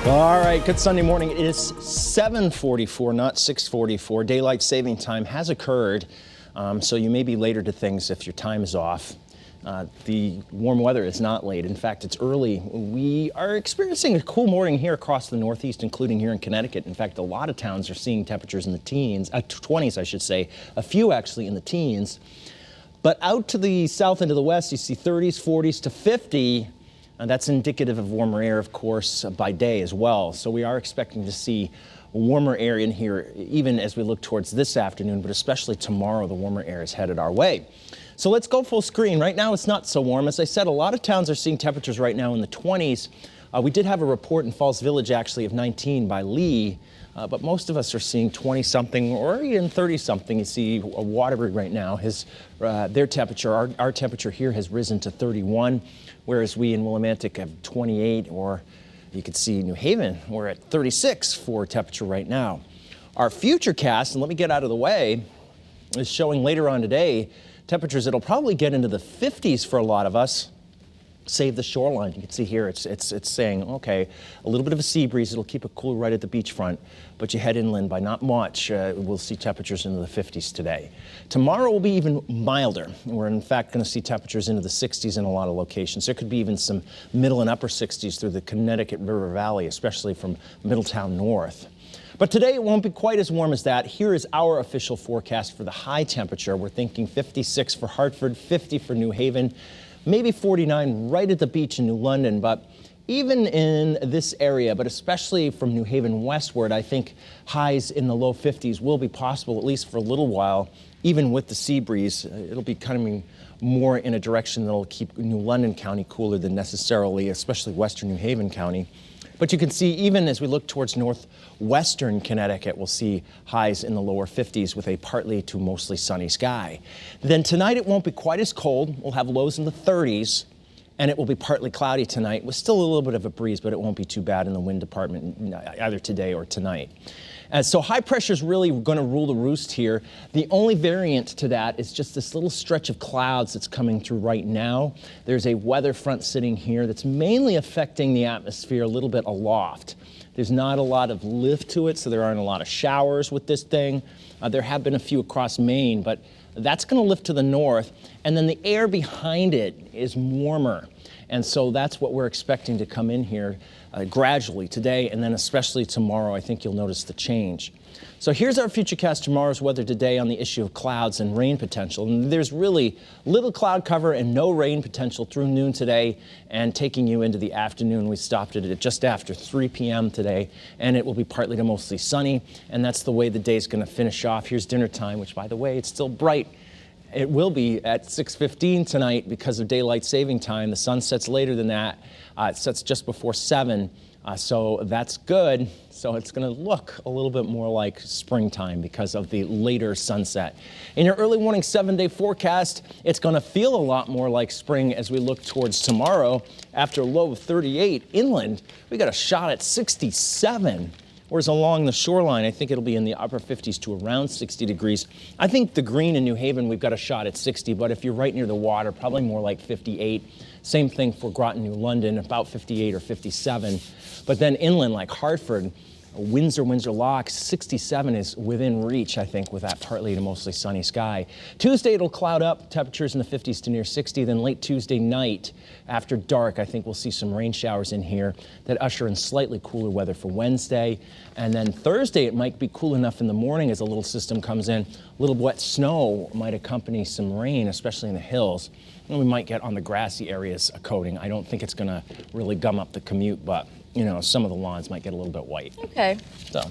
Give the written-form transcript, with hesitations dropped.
All right, good Sunday morning. It is 7:44, not 6:44. Daylight saving time has occurred, so you may be later to things if your time is off. The warm weather is not late. In fact, it's early. We are experiencing a cool morning here across the Northeast, including here in Connecticut. In fact, a lot of towns are seeing temperatures in the teens, 20s, I should say. A few actually in the teens. But out to the south and to the west, you see 30s, 40s to 50. That's indicative of warmer air, of course, by day as well. So we are expecting to see warmer air in here, even as we look towards this afternoon, but especially tomorrow, the warmer air is headed our way. So let's go full screen. Right now, it's not so warm. As I said, a lot of towns are seeing temperatures right now in the 20s. We did have a report in Falls Village, actually, of 19 by Lee, but most of us are seeing 20-something or even 30-something. You see Waterbury right now, their temperature, our temperature here has risen to 31, whereas we in Willimantic have 28, or you could see New Haven, we're at 36 for temperature right now. Our futurecast, and let me get out of the way, is showing later on today temperatures that'll probably get into the 50s for a lot of us. Save the shoreline. You can see here it's saying, okay, a little bit of a sea breeze. It'll keep it cool right at the beachfront, but you head inland by not much. We'll see temperatures into the 50s today. Tomorrow will be even milder. We're in fact going to see temperatures into the 60s in a lot of locations. There could be even some middle and upper 60s through the Connecticut River Valley, especially from Middletown north. But today it won't be quite as warm as that. Here is our official forecast for the high temperature. We're thinking 56 for Hartford, 50 for New Haven, maybe 49 right at the beach in New London. But even in this area, but especially from New Haven westward, I think highs in the low 50s will be possible, at least for a little while, even with the sea breeze. It'll be coming more in a direction that'll keep New London County cooler than necessarily, especially western New Haven County. But you can see even as we look towards northwestern Connecticut, we'll see highs in the lower 50s with a partly to mostly sunny sky. Then tonight it won't be quite as cold. We'll have lows in the 30s, and it will be partly cloudy tonight with still a little bit of a breeze, but it won't be too bad in the wind department either today or tonight. So high pressure is really going to rule the roost here. The only variant to that is just this little stretch of clouds that's coming through right now. There's a weather front sitting here that's mainly affecting the atmosphere a little bit aloft. There's not a lot of lift to it, so there aren't a lot of showers with this thing. There have been a few across Maine, but that's going to lift to the north. And then the air behind it is warmer. And so that's what we're expecting to come in here gradually today, and then especially tomorrow. I think you'll notice the change. So here's our futurecast tomorrow's weather today on the issue of clouds and rain potential. And there's really little cloud cover and no rain potential through noon today, and taking you into the afternoon. We stopped it at just after 3 p.m. today, and it will be partly to mostly sunny, and that's the way the day's going to finish off. Here's dinner time, which, by the way, it's still bright. It will be at 6:15 tonight because of daylight saving time. The sun sets later than that. It sets just before 7, so that's good. So it's going to look a little bit more like springtime because of the later sunset. In your early morning 7-day forecast, it's going to feel a lot more like spring as we look towards tomorrow. After a low of 38 inland, we got a shot at 67. Whereas along the shoreline, I think it'll be in the upper 50s to around 60 degrees. I think the green in New Haven, we've got a shot at 60, but if you're right near the water, probably more like 58. Same thing for Groton, New London, about 58 or 57. But then inland like Hartford, Windsor Locks, 67 is within reach, I think, with that partly to mostly sunny sky. Tuesday, it'll cloud up, temperatures in the 50s to near 60. Then late Tuesday night, after dark, I think we'll see some rain showers in here that usher in slightly cooler weather for Wednesday. And then Thursday, it might be cool enough in the morning as a little system comes in. A little wet snow might accompany some rain, especially in the hills. And we might get on the grassy areas a coating. I don't think it's going to really gum up the commute, but you know, some of the lawns might get a little bit white. Okay. So.